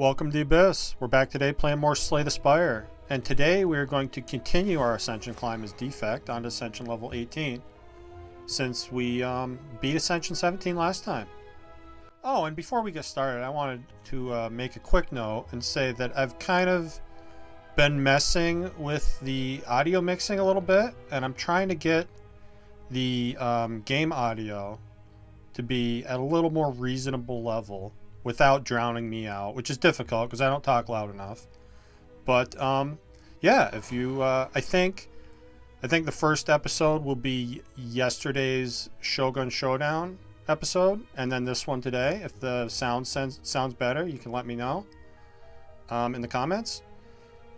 Welcome to the Abyss. We're back today playing more Slay the Spire. And today we are going to continue our Ascension climb as Defect on to Ascension level 18. Since we beat Ascension 17 last time. Oh, and before we get started, I wanted to make a quick note and say that I've kind of been messing with the audio mixing a little bit. And I'm trying to get the game audio to be at a little more reasonable level without drowning me out, which is difficult because I don't talk loud enough. But yeah, if you I think the first episode will be yesterday's Shogun Showdown episode, and then this one today. If the sound sounds better, you can let me know in the comments.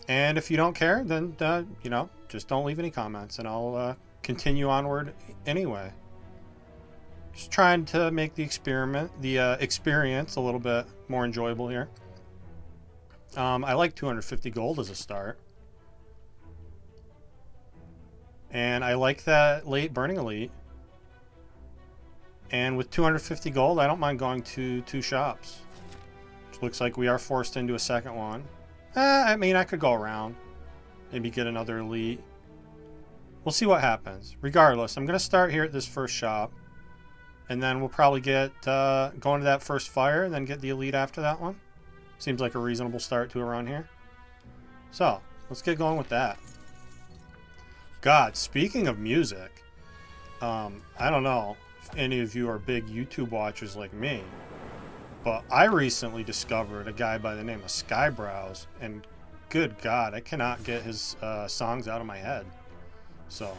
And if you don't care, then you know, just don't leave any comments and I'll continue onward anyway. Just trying to make the experience a little bit more enjoyable here. I like 250 gold as a start. And I like that late Burning Elite. And with 250 gold, I don't mind going to 2 shops. Which looks like we are forced into a second one. I mean, I could go around. Maybe get another elite. We'll see what happens. Regardless, I'm going to start here at this first shop. And then we'll probably get going to that first fire, and then get the elite after that one. Seems like a reasonable start to a run here. So, let's get going with that. God, speaking of music, I don't know if any of you are big YouTube watchers like me, but I recently discovered a guy by the name of Skybrows, and good God, I cannot get his songs out of my head. So,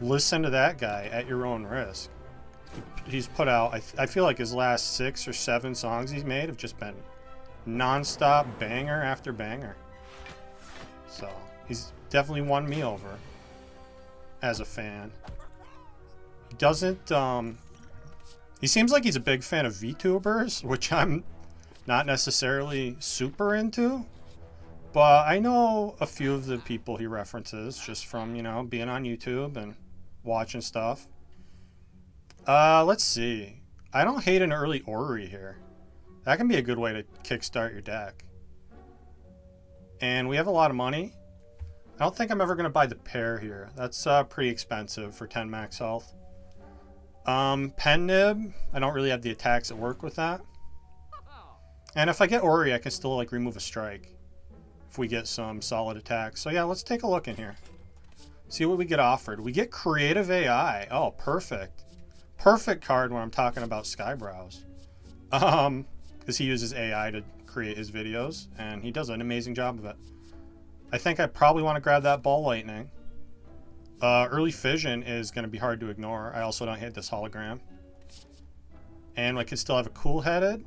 listen to that guy at your own risk. He's put out, I feel like his last 6 or 7 songs he's made have just been non-stop banger after banger. So, he's definitely won me over as a fan. He doesn't, he seems like he's a big fan of VTubers, which I'm not necessarily super into. But I know a few of the people he references just from, you know, being on YouTube and watching stuff. Let's see. I don't hate an early Ori here. That can be a good way to kickstart your deck. And we have a lot of money. I don't think I'm ever going to buy the pair here. That's pretty expensive for 10 max health. Pen Nib, I don't really have the attacks that work with that. And if I get Ori, I can still like remove a strike if we get some solid attacks. So yeah, let's take a look in here. See what we get offered. We get Creative AI. Oh, perfect. Perfect card when I'm talking about Skybrows. Because he uses AI to create his videos, and he does an amazing job of it. I think I probably want to grab that Ball Lightning. Early Fission is going to be hard to ignore. I also don't hit this hologram. And I can still have a Cool-Headed.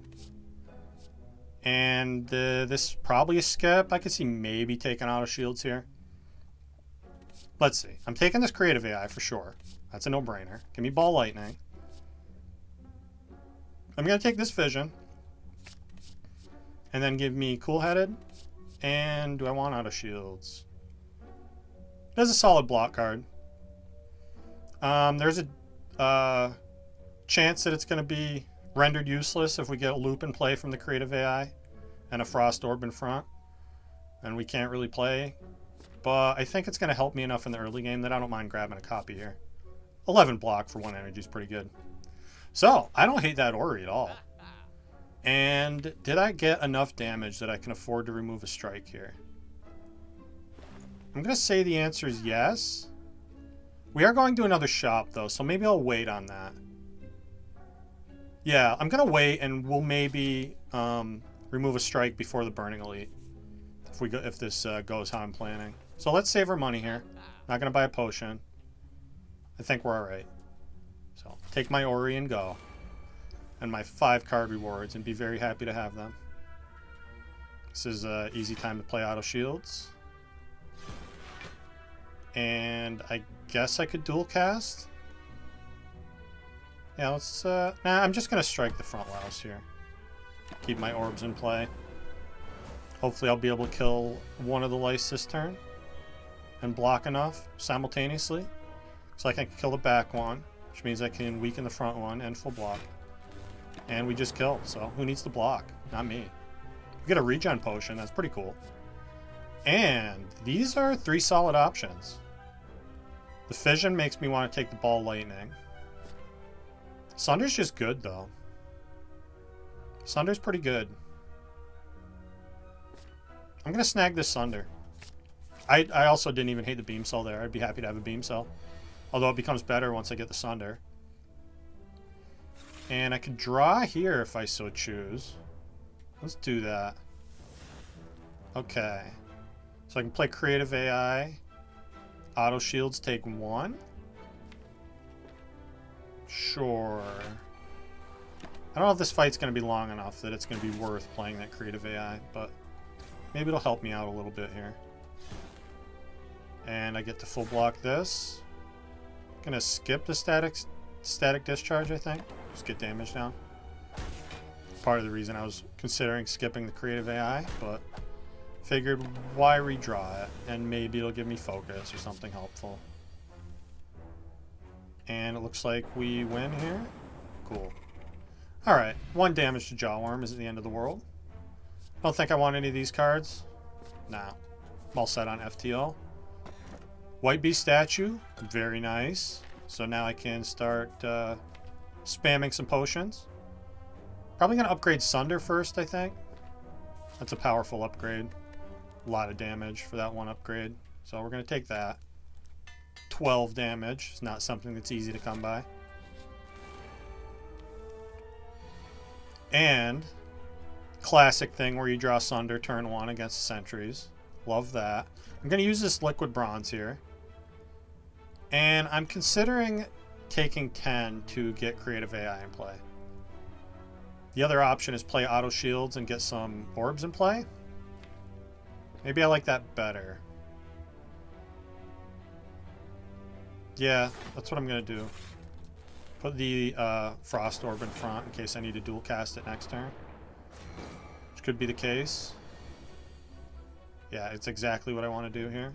And this probably a skip. I could see maybe taking Auto Shields here. Let's see. I'm taking this Creative AI for sure. That's a no-brainer. Give me Ball Lightning. I'm going to take this Fission. And then give me Cool-Headed. And do I want Auto Shields? There's a solid block card. There's a chance that it's going to be rendered useless if we get a loop in play from the Creative AI and a Frost Orb in front. And we can't really play. But I think it's going to help me enough in the early game that I don't mind grabbing a copy here. 11 block for 1 energy is pretty good. So, I don't hate that Ori at all. And did I get enough damage that I can afford to remove a strike here? I'm going to say the answer is yes. We are going to another shop, though, so maybe I'll wait on that. Yeah, I'm going to wait, and we'll maybe remove a strike before the Burning Elite. If this goes how I'm planning. So let's save our money here. Not going to buy a potion. I think we're alright. So, take my Ori and go. And my 5 card rewards, and be very happy to have them. This is an easy time to play Auto Shields. And I guess I could dual cast. Yeah, let's, nah, I'm just going to strike the front louse here. Keep my orbs in play. Hopefully I'll be able to kill one of the lice this turn. And block enough simultaneously. So I can kill the back one. Which means I can weaken the front one and full block. And we just killed, so who needs to block? Not me. We get a regen potion. That's pretty cool. And these are 3 solid options. The fission makes me want to take the ball lightning. Sunder's just good, though. Sunder's pretty good. I'm going to snag this Sunder. I also didn't even hate the beam cell there. I'd be happy to have a beam cell. Although it becomes better once I get the Sunder. And I could draw here if I so choose. Let's do that. Okay. So I can play Creative AI. Auto shields take 1. Sure. I don't know if this fight's going to be long enough that it's going to be worth playing that Creative AI, but maybe it'll help me out a little bit here. And I get to full block this. Gonna skip the static discharge, I think. Just get damage down. Part of the reason I was considering skipping the Creative AI, but figured why redraw it, and maybe it'll give me focus or something helpful. And it looks like we win here. Cool. Alright, 1 damage to Jawworm isn't the end of the world. Don't think I want any of these cards. Nah. I'm all set on FTL. White Beast statue. Very nice. So now I can start spamming some potions. Probably going to upgrade Sunder first, I think. That's a powerful upgrade. A lot of damage for that one upgrade. So we're going to take that. 12 damage. It's not something that's easy to come by. And classic thing where you draw Sunder turn 1 against the sentries. Love that. I'm going to use this liquid bronze here. And I'm considering taking 10 to get Creative AI in play. The other option is play auto shields and get some orbs in play. Maybe I like that better. Yeah, that's what I'm going to do. Put the Frost Orb in front in case I need to dual cast it next turn. Which could be the case. Yeah, it's exactly what I want to do here.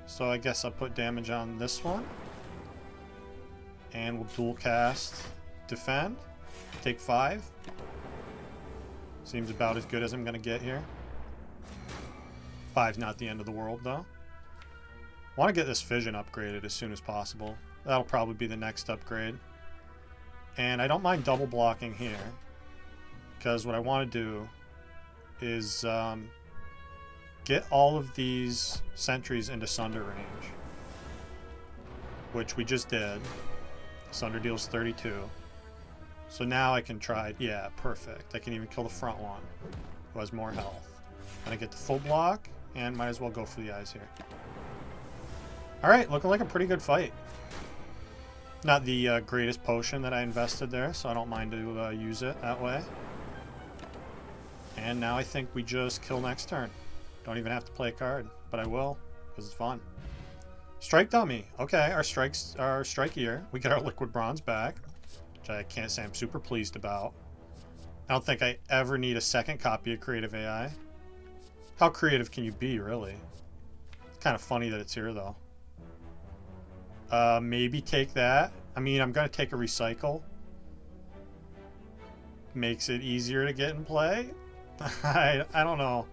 So I guess I'll put damage on this one. And we'll dual cast Defend. Take 5. Seems about as good as I'm going to get here. 5's not the end of the world, though. I want to get this Fission upgraded as soon as possible. That'll probably be the next upgrade. And I don't mind double blocking here. Because what I want to do is get all of these sentries into Sunder range. Which we just did. Sunder deals 32. So now I can try... Yeah, perfect. I can even kill the front one, who has more health. And I get the full block, and might as well go for the eyes here. Alright, looking like a pretty good fight. Not the greatest potion that I invested there, so I don't mind to use it that way. And now I think we just kill next turn. Don't even have to play a card, but I will, because it's fun. Strike dummy. Okay, our strikes are strikier. We get our liquid bronze back, which I can't say I'm super pleased about. I don't think I ever need a second copy of Creative AI. How creative can you be, really? It's kind of funny that it's here, though. Maybe take that. I mean, I'm going to take a recycle. Makes it easier to get in play. I don't know.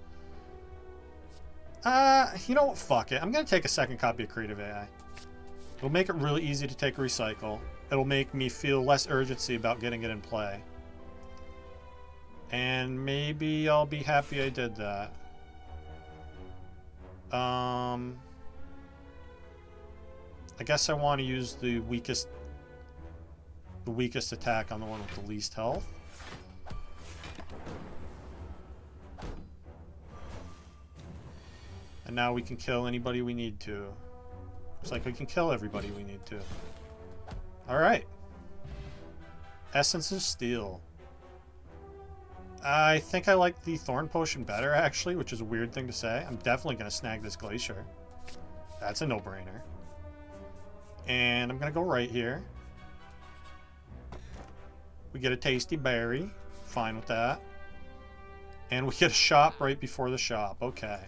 You know what? Fuck it. I'm going to take a second copy of Creative AI. It'll make it really easy to take a recycle. It'll make me feel less urgency about getting it in play. And maybe I'll be happy I did that. I guess I want to use the weakest attack on the one with the least health. And now we can kill anybody we need to. Looks like we can kill everybody we need to. Alright. Essence of Steel. I think I like the Thorn Potion better, actually, which is a weird thing to say. I'm definitely going to snag this Glacier. That's a no-brainer. And I'm going to go right here. We get a tasty berry. Fine with that. And we get a shop right before the shop. Okay.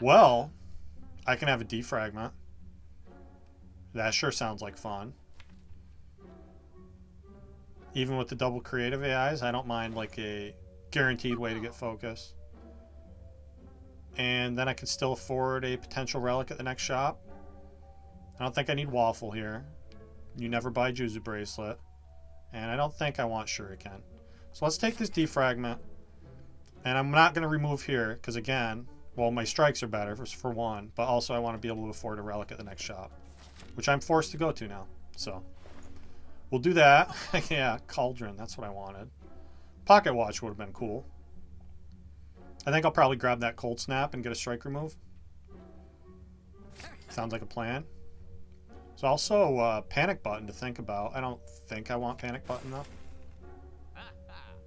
Well, I can have a defragment. That sure sounds like fun. Even with the double creative AIs, I don't mind like a guaranteed way to get focus. And then I can still afford a potential relic at the next shop. I don't think I need Waffle here. You never buy Juzu Bracelet. And I don't think I want Shuriken. So let's take this defragment. And I'm not going to remove here, because again, well, my strikes are better for one, but also I want to be able to afford a relic at the next shop, which I'm forced to go to now. So we'll do that. Yeah, Cauldron, that's what I wanted. Pocket Watch would have been cool. I think I'll probably grab that Cold Snap and get a strike remove. Sounds like a plan. There's also Panic Button to think about. I don't think I want Panic Button though.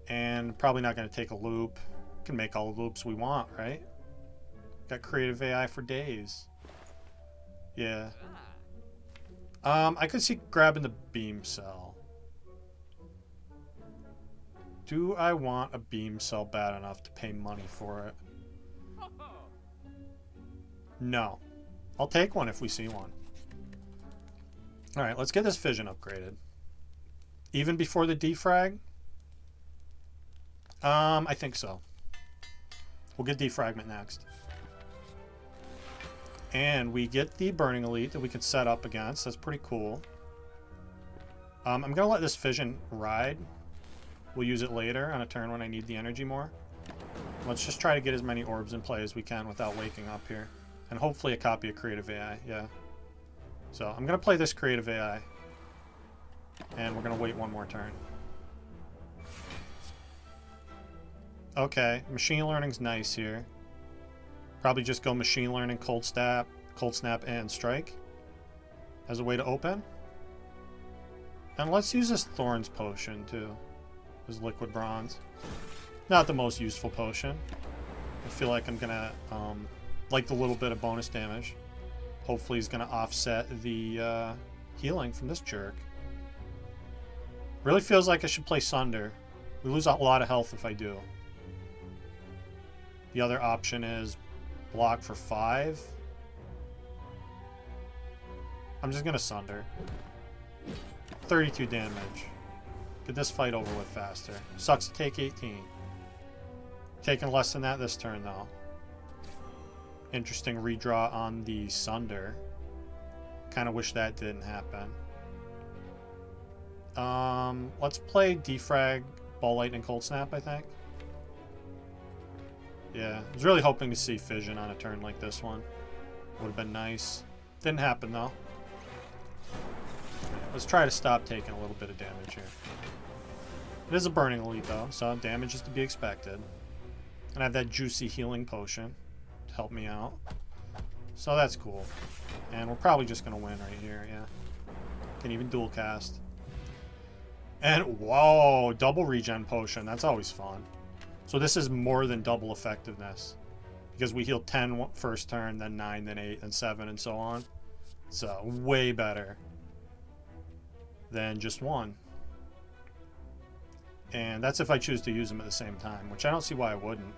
And probably not going to take a loop. Can make all the loops we want, right? Got creative AI for days. Yeah. I could see grabbing the Beam Cell. Do I want a Beam Cell bad enough to pay money for it? No. I'll take one if we see one. Alright, let's get this Fission upgraded. Even before the defrag? I think so. We'll get Defragment next. And we get the Burning Elite that we can set up against. That's pretty cool. I'm going to let this Fission ride. We'll use it later on a turn when I need the energy more. Let's just try to get as many orbs in play as we can without waking up here. And hopefully a copy of Creative AI, yeah. So I'm going to play this Creative AI. And we're going to wait one more turn. Okay, Machine Learning's nice here. Probably just go Machine Learning, Cold Snap, and Strike as a way to open. And let's use this Thorns Potion too. This Liquid Bronze. Not the most useful potion. I feel like I'm gonna like the little bit of bonus damage. Hopefully he's gonna offset the healing from this jerk. Really feels like I should play Sunder. We lose a lot of health if I do. The other option is block for 5. I'm just gonna Sunder. 32 damage. Get this fight over with faster. Sucks to take 18. Taking less than that this turn though. Interesting redraw on the Sunder. Kind of wish that didn't happen. Let's play Defrag, Ball Lightning, Cold Snap, I think. Yeah, I was really hoping to see Fission on a turn like this one. Would have been nice. Didn't happen though. Let's try to stop taking a little bit of damage here. It is a Burning Elite though, so damage is to be expected. And I have that juicy healing potion to help me out. So that's cool. And we're probably just going to win right here, yeah. Can even dual cast. And whoa, double regen potion. That's always fun. So this is more than double effectiveness. Because we heal 10 first turn, then 9, then 8, then 7, and so on. So way better than just one. And that's if I choose to use them at the same time, which I don't see why I wouldn't.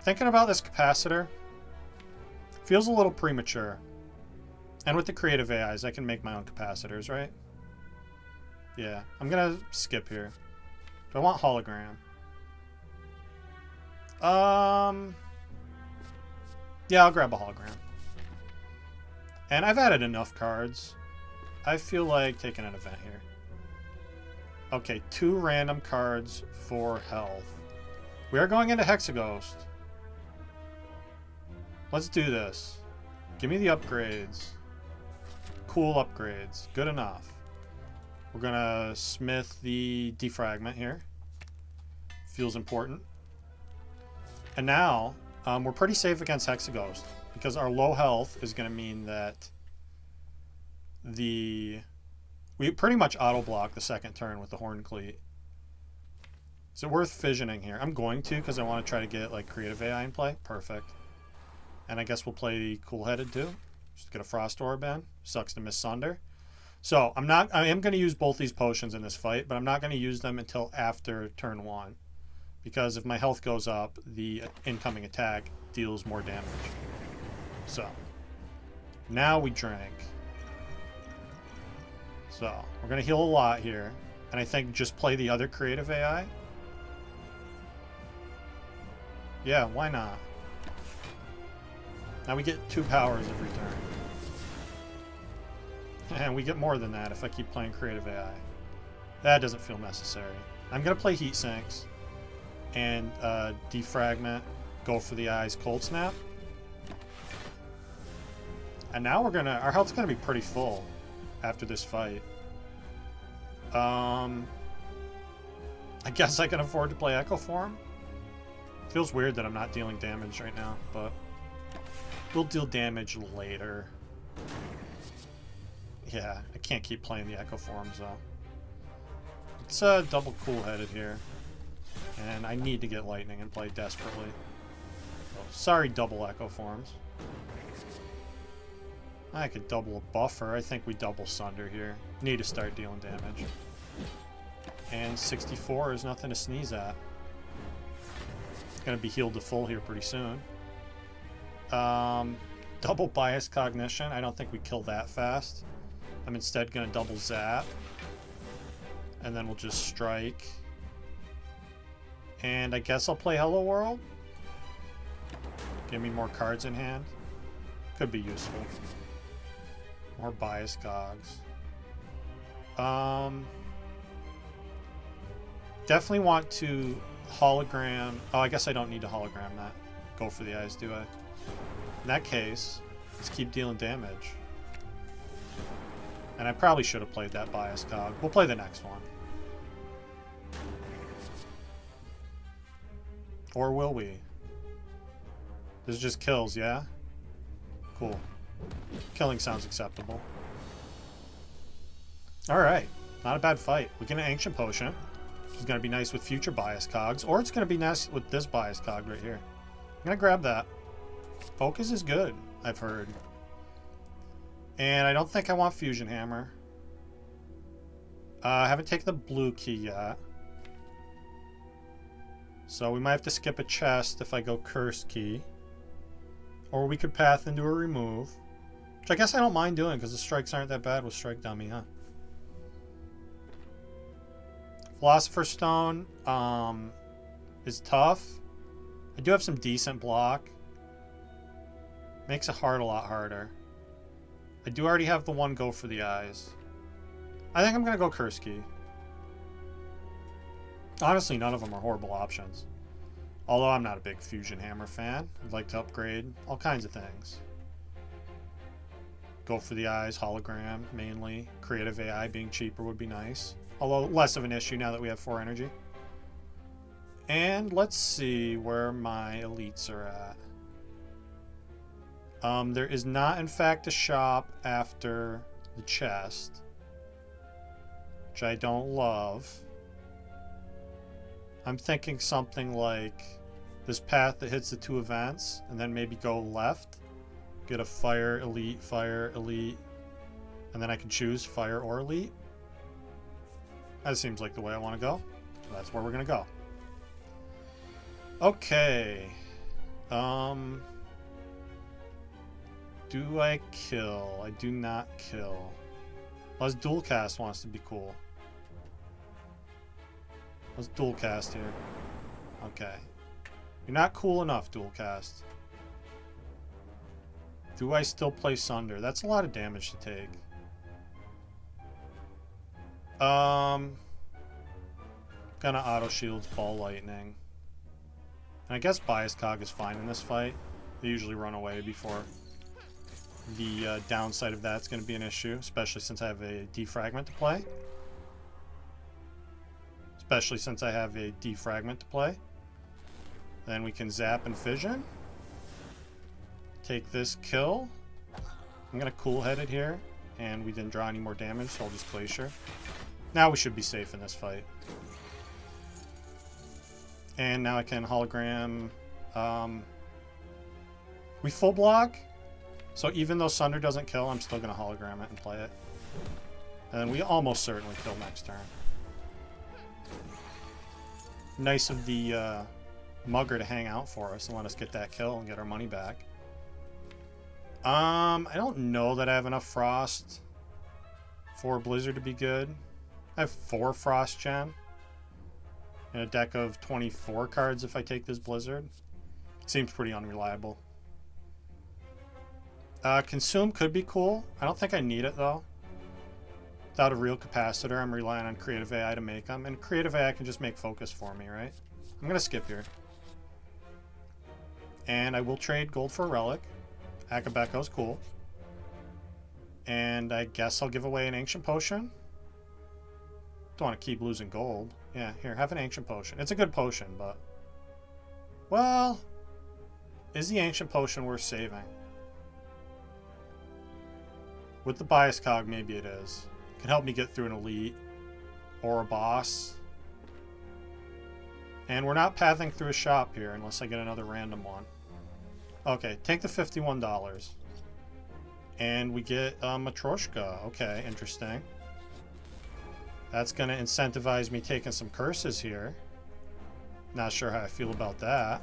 Thinking about this capacitor, feels a little premature. And with the creative AIs, I can make my own capacitors, right? Yeah, I'm gonna skip here. Do I want hologram? Yeah, I'll grab a hologram. And I've added enough cards. I feel like taking an event here. Okay, 2 random cards for health. We are going into Hexaghost. Let's do this. Give me the upgrades. Cool upgrades. Good enough. We're gonna smith the defragment here. Feels important. And now, we're pretty safe against Hexaghost because our low health is gonna mean that we pretty much auto block the second turn with the Horn Cleat. Is it worth fissioning here? I'm going to because I want to try to get like creative AI in play. Perfect. And I guess we'll play the Cool-Headed too. Just get a Frost Orb in. Sucks to miss Sunder. So I am going to use both these potions in this fight, but I'm not going to use them until after turn 1. Because if my health goes up, the incoming attack deals more damage. So now we drink. So we're going to heal a lot here. And I think just play the other creative AI. Yeah, why not? Now we get 2 powers every turn. And we get more than that if I keep playing creative AI. That doesn't feel necessary. I'm going to play Heat Sinks and Defragment, go for the eyes, Cold Snap. And now we're going to... Our health's going to be pretty full after this fight. I guess I can afford to play Echo Form. Feels weird that I'm not dealing damage right now, but we'll deal damage later. Yeah, I can't keep playing the Echo Forms, though. It's double cool-headed here. And I need to get Lightning and play desperately. So, sorry, double Echo Forms. I could double a Buffer. I think we double Sunder here. Need to start dealing damage. And 64 is nothing to sneeze at. It's going to be healed to full here pretty soon. Double Bias Cognition. I don't think we kill that fast. I'm instead going to double Zap. And then we'll just strike. And I guess I'll play Hello World. Give me more cards in hand. Could be useful. More Bias Cogs. Definitely want to hologram... Oh, I guess I don't need to hologram that. Go for the eyes, do I? In that case, let's keep dealing damage. And I probably should have played that Bias Cog. We'll play the next one. Or will we? This just kills, yeah? Cool. Killing sounds acceptable. Alright. Not a bad fight. We get an Ancient Potion, which is going to be nice with future Bias Cogs. Or it's going to be nice with this Bias Cog right here. I'm going to grab that. Focus is good, I've heard. And I don't think I want Fusion Hammer. I haven't taken the blue key yet. So we might have to skip a chest if I go Curse Key. Or we could path into a remove. Which I guess I don't mind doing because the strikes aren't that bad with Strike Dummy, huh? Philosopher's Stone is tough. I do have some decent block. Makes a heart a lot harder. I do already have the one go for the eyes. I think I'm going to go Curse Key. Honestly, none of them are horrible options. Although I'm not a big Fusion Hammer fan. I'd like to upgrade all kinds of things. Go for the eyes, hologram, mainly. Creative AI being cheaper would be nice. Although less of an issue now that we have 4 energy. And let's see where my elites are at. There is not, in fact, a shop after the chest. Which I don't love. I'm thinking something like this path that hits the 2 events, and then maybe go left. Get a fire, elite, and then I can choose fire or elite. That seems like the way I want to go. So that's where we're going to go. Okay. Do I kill? I do not kill. Let's dual cast wants to be cool. Let's dual cast here. Okay. You're not cool enough, dual cast. Do I still play Sunder? That's a lot of damage to take. Gonna auto shields Ball Lightning. And I guess Bias Cog is fine in this fight. They usually run away before the downside of that's going to be an issue, especially since I have a defragment to play. Then we can zap and fission. Take this kill. I'm going to cool-head it here, and we didn't draw any more damage, so I'll just Glacier. Now we should be safe in this fight. And now I can hologram. We full block, so even though Sunder doesn't kill, I'm still going to hologram it and play it. And then we almost certainly kill next turn. Nice of the Mugger to hang out for us and let us get that kill and get our money back. I don't know that I have enough Frost for Blizzard to be good. I have 4 Frost Gen. And a deck of 24 cards if I take this Blizzard. Seems pretty unreliable. Consume could be cool. I don't think I need it, though. Without a real capacitor, I'm relying on Creative AI to make them. And Creative AI can just make focus for me, right? I'm going to skip here. And I will trade gold for a relic. Akabeko's cool. And I guess I'll give away an Ancient Potion. Don't want to keep losing gold. Yeah, here, have an Ancient Potion. It's a good potion, but... Well... Is the Ancient Potion worth saving? With the Bias Cog, maybe it is. It can help me get through an Elite. Or a boss. And we're not pathing through a shop here unless I get another random one. Okay, take the $51. And we get Matryoshka. Okay, interesting. That's going to incentivize me taking some curses here. Not sure how I feel about that.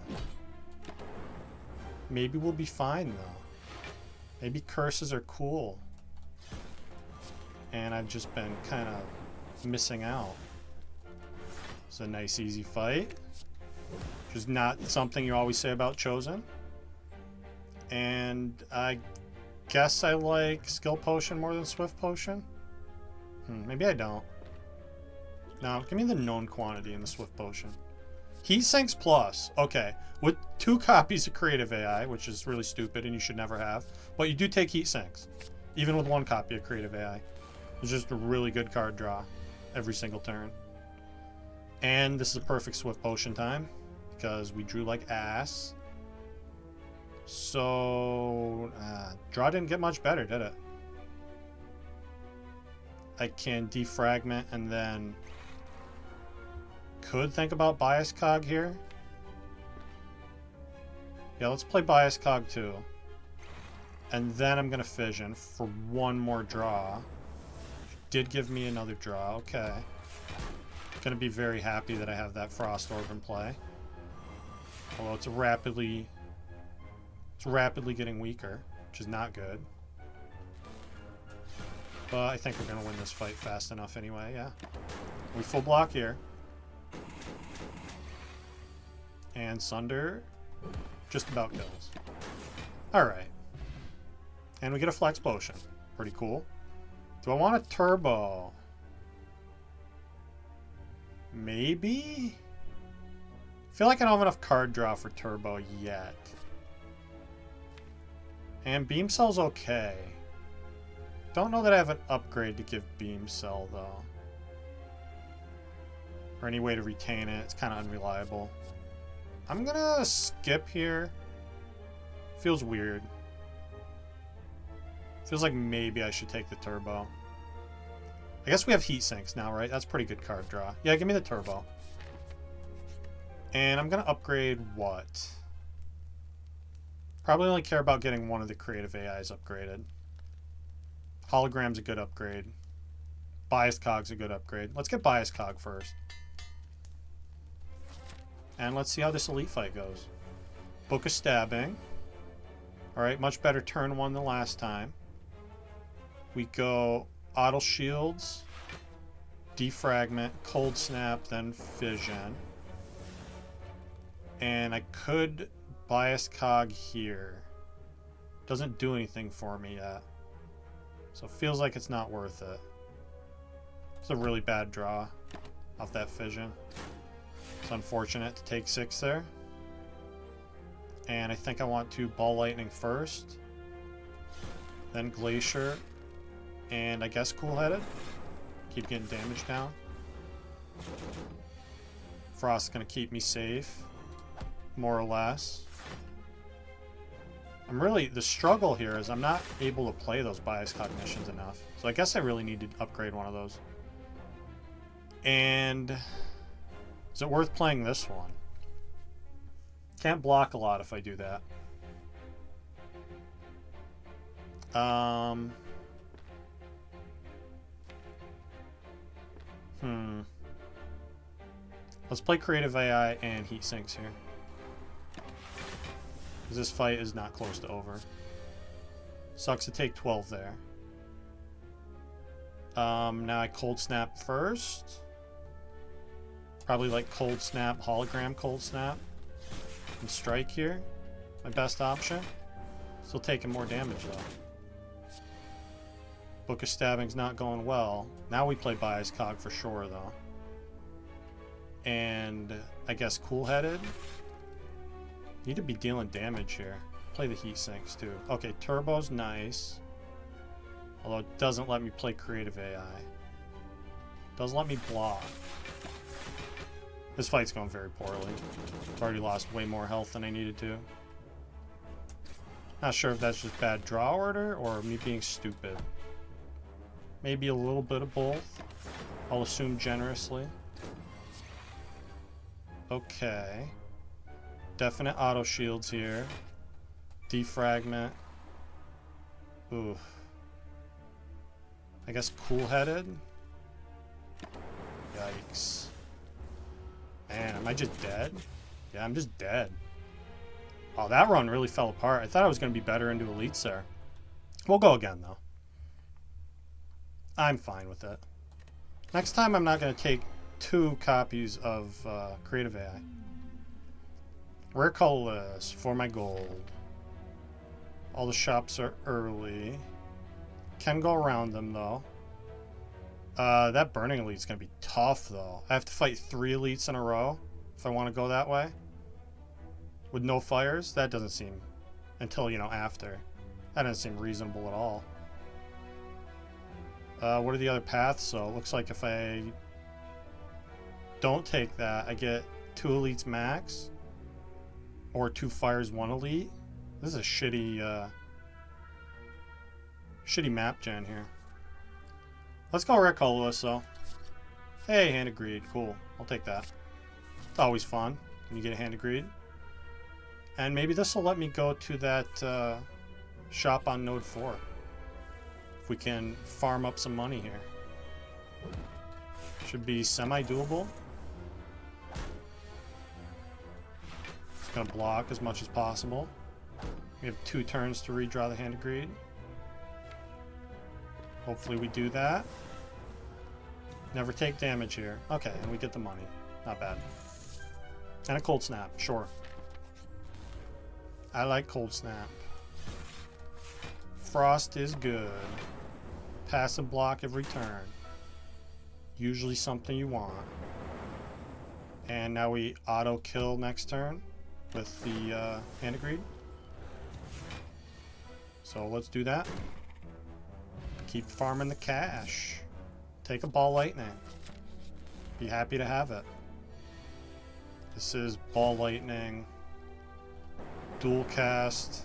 Maybe we'll be fine, though. Maybe curses are cool. And I've just been kind of missing out. It's a nice, easy fight. Which is not something you always say about Chosen. And I guess I like Skill Potion more than Swift Potion. Maybe I don't. No, give me the known quantity in the Swift Potion. Heat Sinks Plus. Okay. With 2 copies of Creative AI, which is really stupid and you should never have. But you do take Heat Sinks. Even with 1 copy of Creative AI. It's just a really good card draw. Every single turn. And this is a perfect Swift Potion time. Because we drew like ass. So... draw didn't get much better, did it? I can defragment and then... Could think about Bias Cog here. Yeah, let's play Bias Cog too. And then I'm going to Fission for 1 more draw. Did give me another draw. Okay. Going to be very happy that I have that Frost Orb in play. Although it's rapidly getting weaker, which is not good. But I think we're going to win this fight fast enough anyway, yeah. We full block here. And Sunder just about kills. Alright. And we get a Flex Potion. Pretty cool. Do I want a Turbo? Maybe? I feel like I don't have enough card draw for Turbo yet. And Beam Cell's okay. Don't know that I have an upgrade to give Beam Cell, though. Or any way to retain it. It's kind of unreliable. I'm gonna skip here. Feels weird. Feels like maybe I should take the Turbo. I guess we have Heat Sinks now, right? That's pretty good card draw. Yeah, give me the Turbo. And I'm gonna upgrade what? Probably only care about getting one of the Creative AIs upgraded. Hologram's a good upgrade. Bias Cog's a good upgrade. Let's get Bias Cog first. And let's see how this Elite fight goes. Book of Stabbing. Alright, much better turn 1 than last time. We go Auto Shields, Defragment, Cold Snap, then Fission. And I could Bias Cog here. Doesn't do anything for me yet. So it feels like it's not worth it. It's a really bad draw off that Fission. It's unfortunate to take 6 there. And I think I want to Ball Lightning first. Then Glacier. And I guess Cool-Headed. Keep getting damage down. Frost's going to keep me safe. More or less. The struggle here is I'm not able to play those Bias Cognitions enough. So I guess I really need to upgrade one of those. And... is it worth playing this one? Can't block a lot if I do that. Let's play Creative AI and Heat Sinks here. Because this fight is not close to over. Sucks to take 12 there. Now I cold snap first. Probably like cold snap, hologram cold snap. And strike here. My best option. Still taking more damage though. Book of Stabbing's not going well. Now we play Bias Cog for sure though. And I guess Cool-Headed. Need to be dealing damage here. Play the Heat Sinks too. Okay, Turbo's nice. Although it doesn't let me play Creative AI. Doesn't let me block. This fight's going very poorly. I've already lost way more health than I needed to. Not sure if that's just bad draw order or me being stupid. Maybe a little bit of both. I'll assume generously. Okay. Definite auto shields here. Defragment. Oof. I guess Cool-Headed? Yikes. Man, am I just dead? Yeah, I'm just dead. Oh, that run really fell apart. I thought I was going to be better into elites there. We'll go again, though. I'm fine with it. Next time, I'm not going to take 2 copies of Creative AI. Rare colorless for my gold. All the shops are early. Can go around them, though. That Burning Elite's going to be tough, though. I have to fight 3 elites in a row if I want to go that way. With no fires? That doesn't seem... Until, you know, after. That doesn't seem reasonable at all. What are the other paths? So it looks like if I don't take that, I get 2 elites max. Or 2 fires, 1 elite. This is a shitty... shitty map gen here. Let's go Red Colorless, though. Hey, Hand of Greed. Cool. I'll take that. It's always fun when you get a Hand of Greed. And maybe this will let me go to that shop on Node 4. If we can farm up some money here. Should be semi-doable. Just gonna block as much as possible. We have 2 turns to redraw the Hand of Greed. Hopefully we do that. Never take damage here. Okay, and we get the money. Not bad. And a Cold Snap, sure. I like Cold Snap. Frost is good. Passive block every turn. Usually something you want. And now we auto kill next turn with the Hand of Greed. So let's do that. Keep farming the cash. Take a Ball Lightning. Be happy to have it. This is Ball Lightning. Dual cast.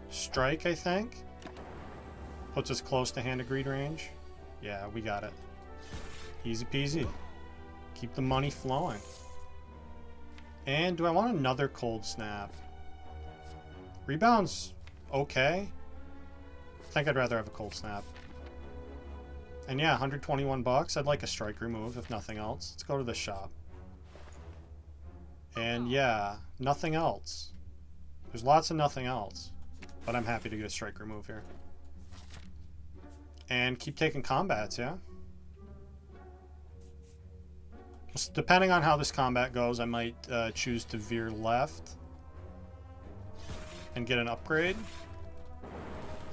Strike, I think. Puts us close to Hand of Greed range. Yeah, we got it. Easy peasy. Keep the money flowing. And do I want another Cold Snap? Rebound's okay. I think I'd rather have a Cold Snap. And yeah, 121 bucks. I'd like a strike remove, if nothing else. Let's go to the shop. And yeah, nothing else. There's lots of nothing else. But I'm happy to get a strike remove here. And keep taking combats, yeah? Just depending on how this combat goes, I might choose to veer left. And get an upgrade.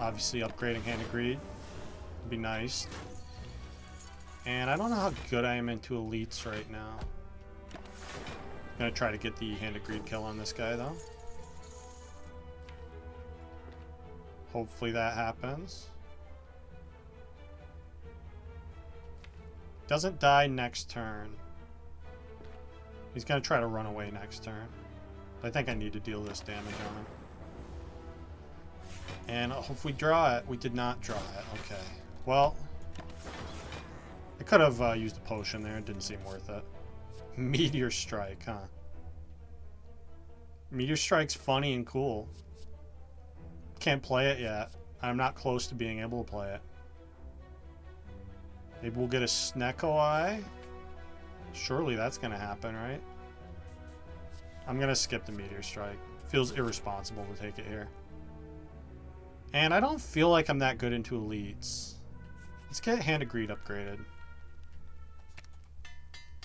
Obviously, upgrading Hand of Greed would be nice. And I don't know how good I am into elites right now. I'm going to try to get the Hand of Greed kill on this guy, though. Hopefully that happens. Doesn't die next turn. He's going to try to run away next turn. I think I need to deal this damage on him. And if we draw it, we did not draw it. Okay. Well, I could have used a potion there. It didn't seem worth it. Meteor Strike, huh? Meteor Strike's funny and cool. Can't play it yet. I'm not close to being able to play it. Maybe we'll get a Snecko Eye? Surely that's going to happen, right? I'm going to skip the Meteor Strike. Feels irresponsible to take it here. And I don't feel like I'm that good into elites. Let's get Hand of Greed upgraded.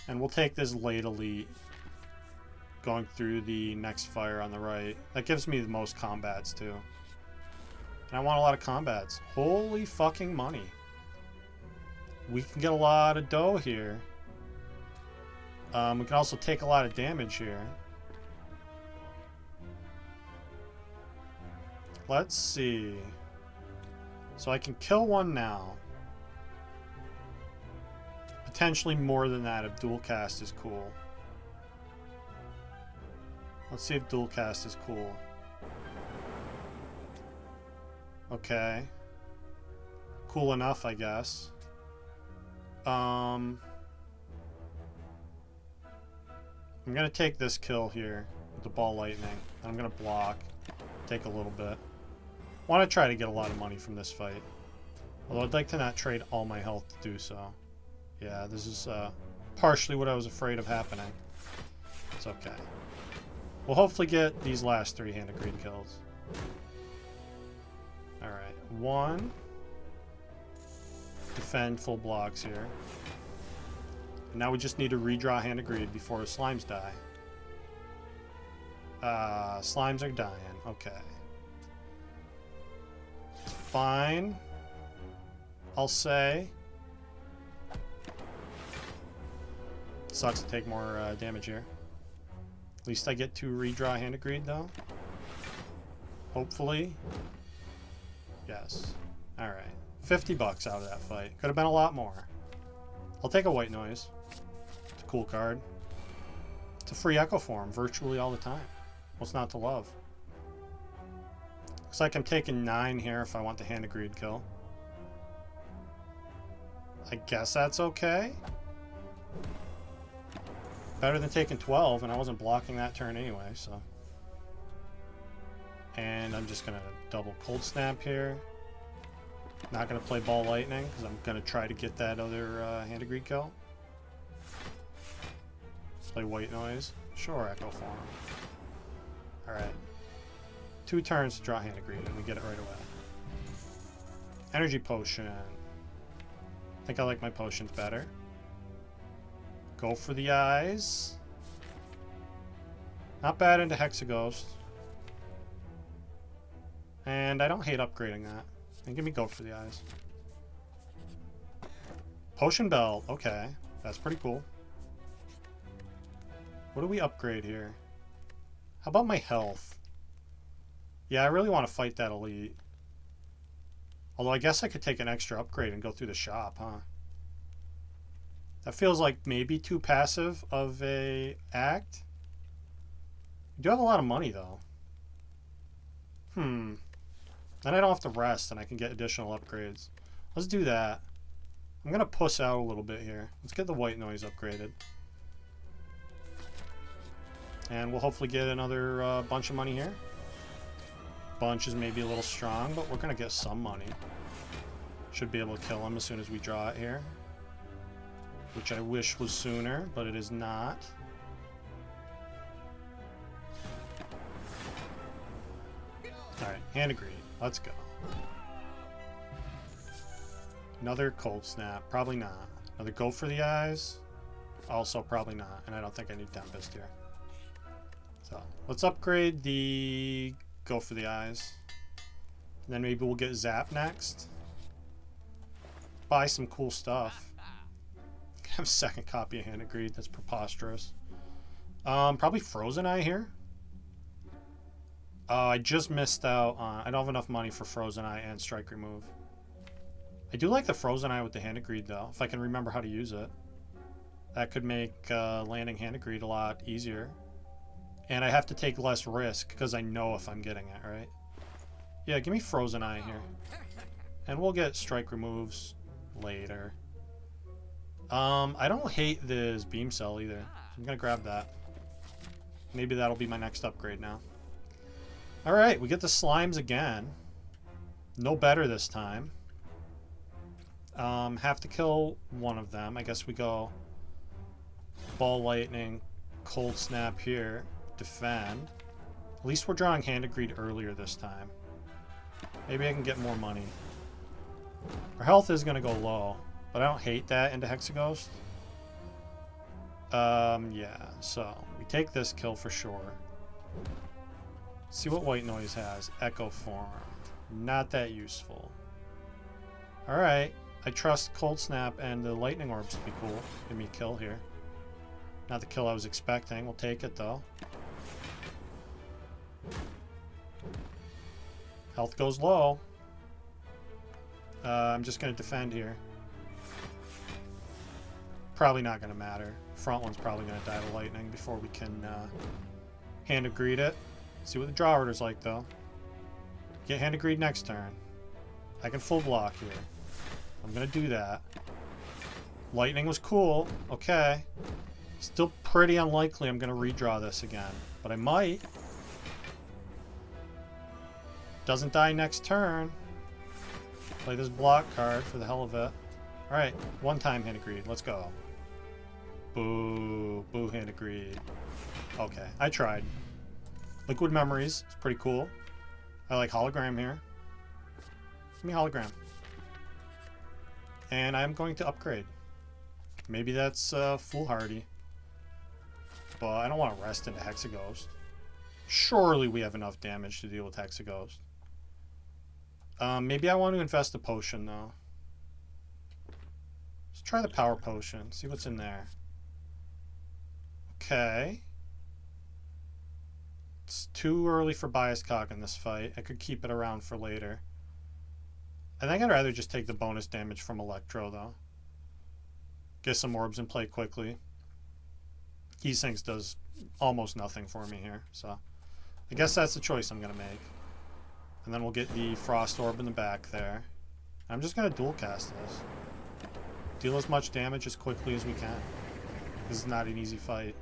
And we'll take this late elite going through the next fire on the right. That gives me the most combats too. And I want a lot of combats. Holy fucking money. We can get a lot of dough here. We can also take a lot of damage here. Let's see. So I can kill one now. Potentially more than that if dual cast is cool. Let's see if dual cast is cool. Okay. Cool enough, I guess. I'm gonna take this kill here with the ball lightning. I'm gonna block. Take a little bit. Want to try to get a lot of money from this fight. Although I'd like to not trade all my health to do so. Yeah, this is partially what I was afraid of happening. It's okay. We'll hopefully get these last 3 Hand of Greed kills. Alright, 1. Defend full blocks here. And now we just need to redraw Hand of Greed before the slimes die. Slimes are dying. Okay. Fine. I'll say. Sucks to take more damage here. At least I get to redraw Hand of Greed, though. Hopefully. Yes. Alright. 50 bucks out of that fight. Could have been a lot more. I'll take a white noise. It's a cool card. It's a free echo form virtually all the time. What's not to love? Looks like I'm taking 9 here if I want the Hand of Greed kill. I guess that's okay. Better than taking 12, and I wasn't blocking that turn anyway, so. And I'm just going to double Cold Snap here. Not going to play Ball Lightning, because I'm going to try to get that other Hand of Greed kill. Play White Noise. Sure, Echo Form. Alright. 2 turns to draw Hand of Greed, and we get it right away. Energy Potion. I think I like my potions better. Go for the eyes. Not bad into Hexaghost. And I don't hate upgrading that. And give me go for the eyes. Potion Belt. Okay. That's pretty cool. What do we upgrade here? How about my health? Yeah, I really want to fight that elite. Although I guess I could take an extra upgrade and go through the shop, huh? That feels like maybe too passive of a act. You do have a lot of money, though. Then I don't have to rest, and I can get additional upgrades. Let's do that. I'm going to puss out a little bit here. Let's get the white noise upgraded. And we'll hopefully get another bunch of money here. Bunch is maybe a little strong, but we're going to get some money. Should be able to kill him as soon as we draw it here. Which I wish was sooner, but it is not. Alright, Hand of Greed. Let's go. Another Cold Snap. Probably not. Another Go for the Eyes. Also probably not. And I don't think I need Tempest here. So, let's upgrade the Go for the Eyes. And then maybe we'll get Zap next. Buy some cool stuff. I have a second copy of Hand of Greed. That's preposterous. Probably Frozen Eye here. I just missed out on... I don't have enough money for Frozen Eye and Strike Remove. I do like the Frozen Eye with the Hand of Greed, though, if I can remember how to use it. That could make landing Hand of Greed a lot easier. And I have to take less risk, because I know if I'm getting it, right? Yeah, give me Frozen Eye here. And we'll get Strike Removes later. I don't hate this Beam Cell either. I'm going to grab that. Maybe that'll be my next upgrade now. Alright, we get the Slimes again. No better this time. Have to kill one of them. I guess we go Ball Lightning, Cold Snap here, defend. At least we're drawing Hand of Greed earlier this time. Maybe I can get more money. Our health is going to go low, but I don't hate that into Hexaghost. Yeah, so we take this kill for sure. Let's see what White Noise has. Echo Form. Not that useful. Alright, I trust Cold Snap and the Lightning Orbs to be cool. Give me a kill here. Not the kill I was expecting. We'll take it though. Health goes low. I'm just going to defend here. Probably not going to matter. Front one's probably going to die to lightning before we can Hand of Greed it. See what the draw order's like though. Get Hand of Greed next turn. I can full block here. I'm going to do that. Lightning was cool. Okay. Still pretty unlikely I'm going to redraw this again. But I might. Doesn't die next turn. Play this block card for the hell of it. Alright, one time Hand of Greed. Let's go. Boo. Boo Hand of Greed. Okay, I tried. Liquid Memories. It's pretty cool. I like Hologram here. Give me Hologram. And I'm going to upgrade. Maybe that's foolhardy. But I don't want to rest into Hexaghost. Surely we have enough damage to deal with Hexaghost. Maybe I want to invest a potion, though. Let's try the power potion. See what's in there. Okay. It's too early for Bias Cog in this fight. I could keep it around for later. I think I'd rather just take the bonus damage from Electro, though. Get some orbs in play quickly. Heat Sinks does almost nothing for me here, so I guess that's the choice I'm going to make. And then we'll get the Frost Orb in the back there. I'm just going to dual cast this. Deal as much damage as quickly as we can. This is not an easy fight.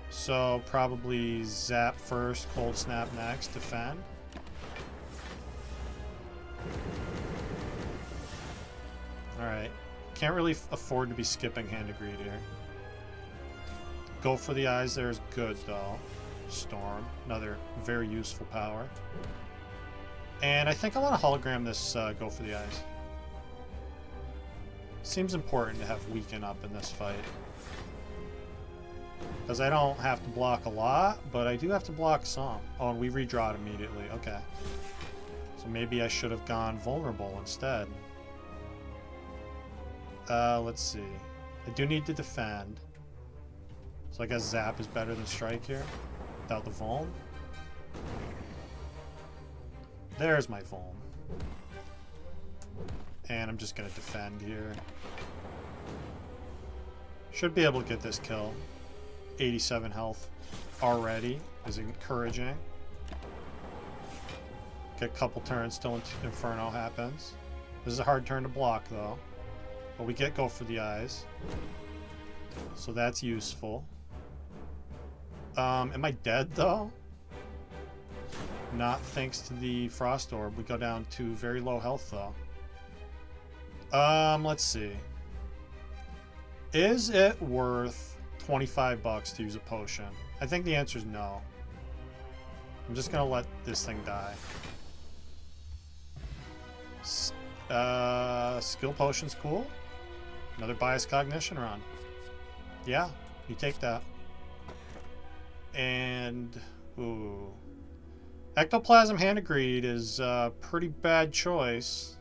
So probably Zap first, Cold Snap next, defend. Alright. Can't really afford to be skipping Hand of Greed here. Go for the eyes there is good though. Storm, another very useful power. And I think I want to hologram this go for the eyes. Seems important to have Weaken up in this fight. Because I don't have to block a lot, but I do have to block some. Oh, and we redraw it immediately. Okay. So maybe I should have gone vulnerable instead. Let's see. I do need to defend. So I guess Zap is better than Strike here. Without the Vuln. There's my Vuln. And I'm just going to defend here. Should be able to get this kill. 87 health already is encouraging. Get a couple turns till Inferno happens. This is a hard turn to block though. But we get go for the eyes. So that's useful. Am I dead though? Not thanks to the Frost Orb. We go down to very low health though. Let's see. Is it worth 25 bucks to use a potion? I think the answer is no. I'm just gonna let this thing die. Skill potion's cool. Another Bias Cognition run. Yeah, you take that. And ooh, Ectoplasm Hand of Greed is a pretty bad choice.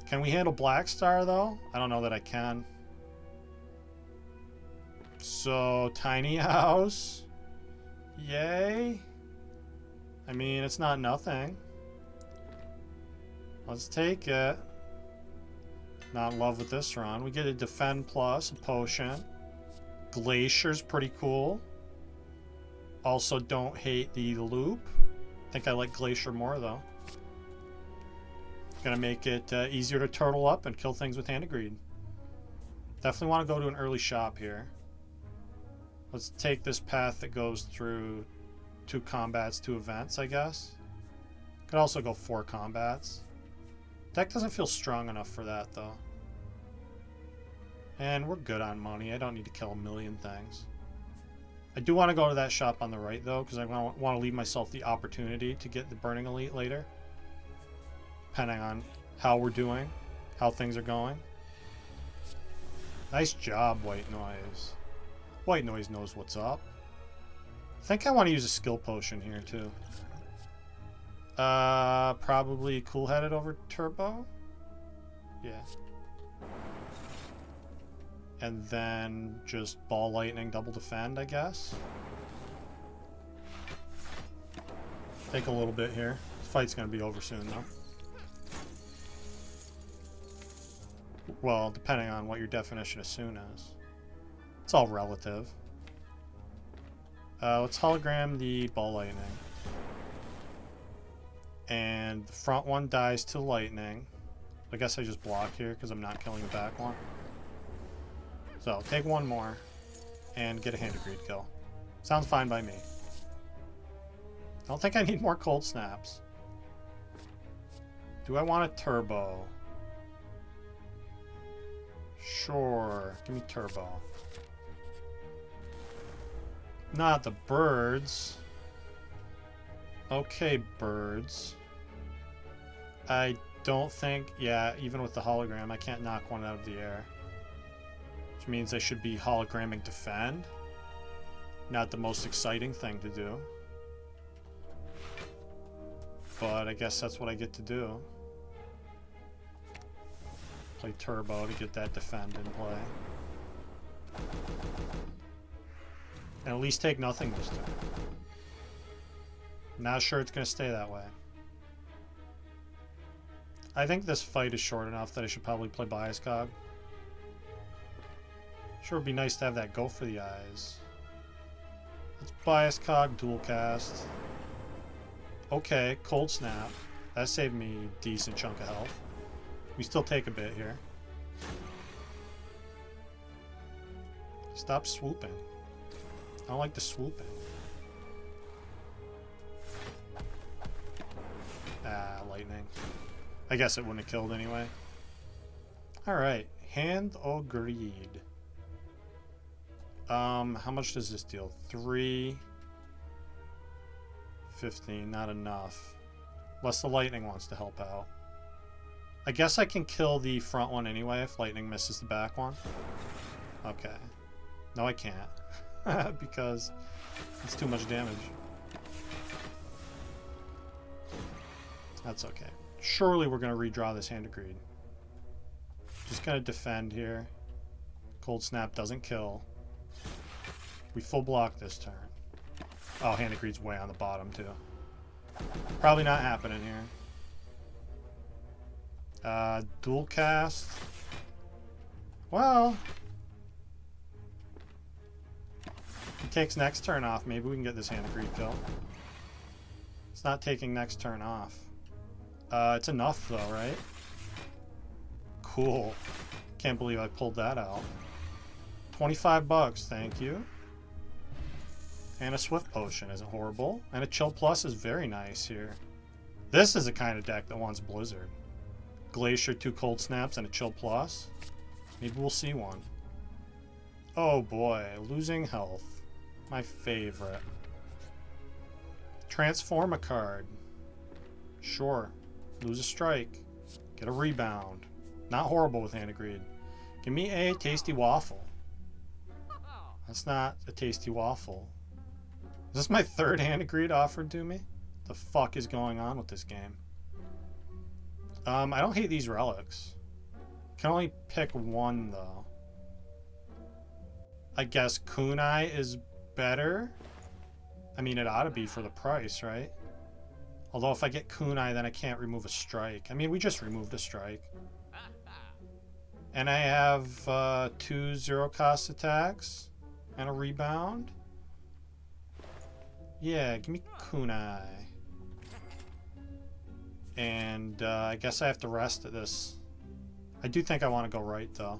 Can we handle Black Star though? I don't know that I can. So Tiny House, yay. I mean, it's not nothing. Let's take it. Not in love with this run. We get a Defend plus, a potion. Glacier's pretty cool. Also don't hate the loop. I think I like Glacier more though. Gonna make it easier to turtle up and kill things with Hand of Greed. Definitely want to go to an early shop here. Let's take this path that goes through 2 combats, 2 events, I guess. Could also go 4 combats. Deck doesn't feel strong enough for that though. And we're good on money. I don't need to kill a million things. I do want to go to that shop on the right though, because I want to leave myself the opportunity to get the Burning Elite later. depending on how we're doing, how things are going. Nice job, White Noise. White Noise knows what's up. I think I want to use a skill potion here, too. Probably cool-headed over turbo? Yeah. And then just ball lightning, double defend, I guess. Take a little bit here. This fight's gonna be over soon, though. Well, depending on what your definition of soon is. It's all relative. Let's hologram the ball lightning. And the front one dies to lightning. I guess I just block here because I'm not killing the back one. So, take one more and get a Hand of Greed kill. Sounds fine by me. I don't think I need more cold snaps. Do I want a turbo? Sure. Give me turbo. Not the birds. Okay, birds. I don't think... Yeah, even with the hologram, I can't knock one out of the air. Which means I should be hologramming defend. Not the most exciting thing to do. But I guess that's what I get to do. Play turbo to get that defend in play. And at least take nothing this turn. Not sure it's going to stay that way. I think this fight is short enough that I should probably play Bias Cog. Sure would be nice to have that go for the eyes. Let's Bias Cog, dual cast. Okay, cold snap. That saved me a decent chunk of health. We still take a bit here. Stop swooping. I don't like the swooping. Ah, lightning. I guess it wouldn't have killed anyway. Alright, Hand of Greed. How much does this deal? 3... 15, not enough. Unless the lightning wants to help out. I guess I can kill the front one anyway if lightning misses the back one. Okay. No, I can't. Because it's too much damage. That's okay. Surely we're going to redraw this Hand of Greed. Just going to defend here. Cold Snap doesn't kill. We full block this turn. Oh, Hand of Greed's way on the bottom, too. Probably not happening here. Dual cast. Well, if he takes next turn off, maybe we can get this Hand of Greed kill. It's not taking next turn off. It's enough, though, right? Cool. Can't believe I pulled that out. 25 bucks, thank you. And a Swift Potion isn't horrible. And a Chill Plus is very nice here. This is the kind of deck that wants Blizzard. Glacier, 2 Cold Snaps, and a Chill Plus. Maybe we'll see one. Oh boy, losing health. My favorite. Transform a card. Sure. Lose a strike. Get a rebound. Not horrible with Hand of Greed. Give me a tasty waffle. That's not a tasty waffle. Is this my third Hand of Greed offered to me? The fuck is going on with this game? I don't hate these relics. Can only pick one though. I guess Kunai is better. I mean, it ought to be for the price, right? Although if I get Kunai, then I can't remove a strike. I mean, we just removed a strike. And I have 2 0-cost attacks and a rebound. Yeah, give me Kunai. And I guess I have to rest at this. I do think I want to go right, though.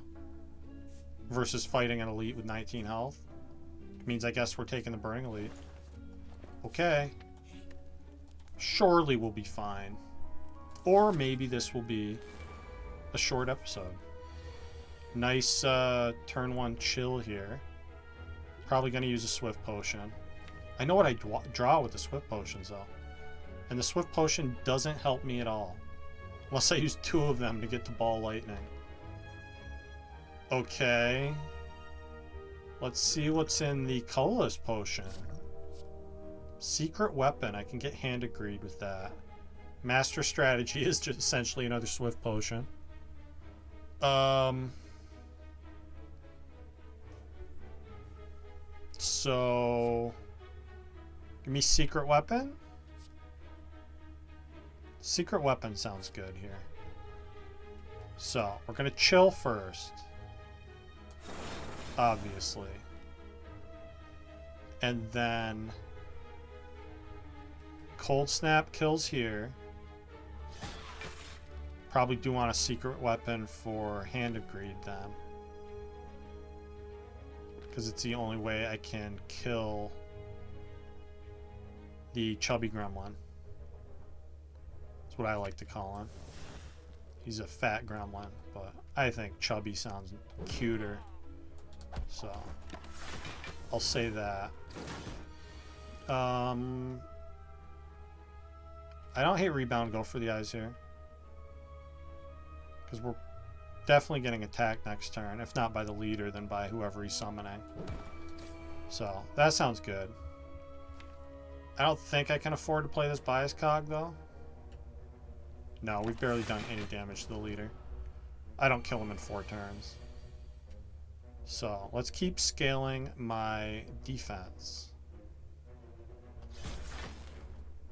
Versus fighting an elite with 19 health. It means I guess we're taking the Burning Elite. Okay. Surely we'll be fine. Or maybe this will be a short episode. Nice turn 1 chill here. Probably going to use a Swift Potion. I know what I draw with the Swift Potions, though. And the Swift Potion doesn't help me at all. Unless I use 2 of them to get to ball lightning. Okay. Let's see what's in the colorless potion. Secret weapon. I can get hand of greed with that. Master strategy is just essentially another swift potion. So give me secret weapon. Secret weapon sounds good here. So we're gonna chill first, obviously, and then cold snap kills here. Probably do want a secret weapon for hand of greed then, because it's the only way I can kill the chubby gremlin. That's what I like to call him. He's a fat gremlin, but I think chubby sounds cuter, so I'll say that. I don't hate rebound. Go for the eyes here, because we're definitely getting attacked next turn. If not by the leader, then by whoever he's summoning. So that sounds good. I don't think I can afford to play this bias cog though. No, we've barely done any damage to the leader. I don't kill him in 4 turns. So let's keep scaling my defense.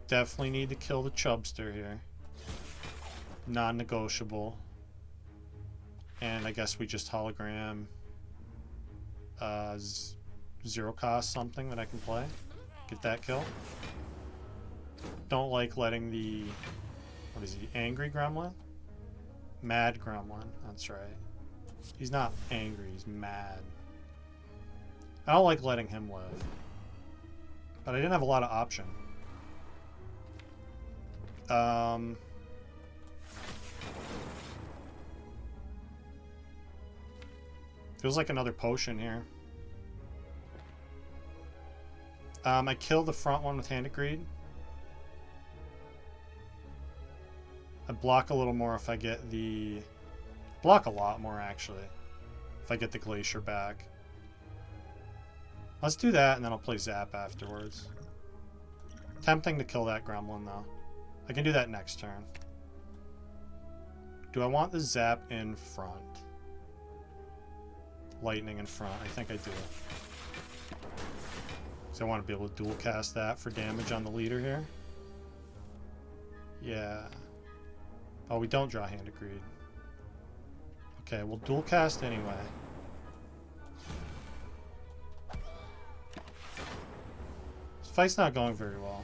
Definitely need to kill the chubster here. Non-negotiable. And I guess we just hologram 0 cost something that I can play. Get that kill. Don't like letting the... What is he? Angry gremlin? Mad gremlin. That's right. He's not angry. He's mad. I don't like letting him live. But I didn't have a lot of option. Feels like another potion here. I kill the front one with Hand of Greed. I block a little more if I get the... Block a lot more, actually. If I get the Glacier back. Let's do that, and then I'll play Zap afterwards. Tempting to kill that Gremlin, though. I can do that next turn. Do I want the Zap in front? Lightning in front. I think I do. So I want to be able to dual cast that for damage on the leader here. Yeah. Oh, we don't draw Hand of Greed. Okay, we'll dual cast anyway. This fight's not going very well.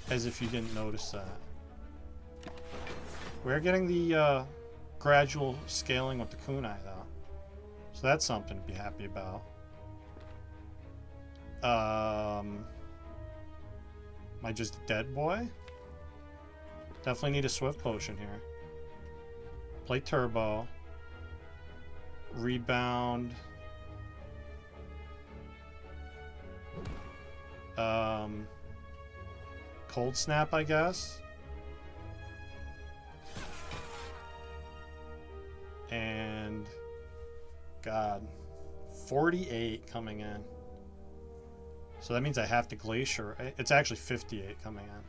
As if you didn't notice that. We're getting the gradual scaling with the kunai, though. So that's something to be happy about. Am I just a dead boy? Definitely need a swift potion here. Play turbo. Rebound. Cold snap, I guess. And God, 48 coming in. So that means I have to Glacier. It's actually 58 coming in.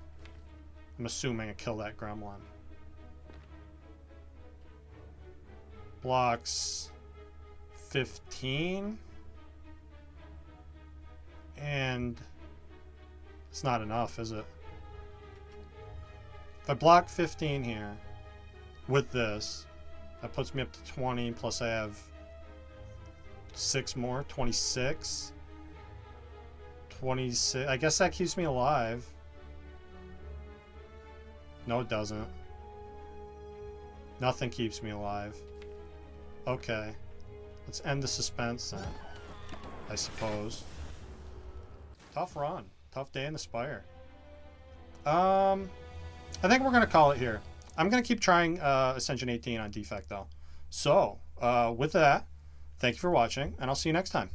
I'm assuming I kill that Gremlin. Blocks 15. And it's not enough, is it? If I block 15 here with this, that puts me up to 20, plus I have 6 more, 26. 26. I guess that keeps me alive. No, it doesn't. Nothing keeps me alive. Okay. Let's end the suspense then, I suppose. Tough run. Tough day in the Spire. I think we're going to call it here. I'm going to keep trying Ascension 18 on Defect, though. So, with that, thank you for watching, and I'll see you next time.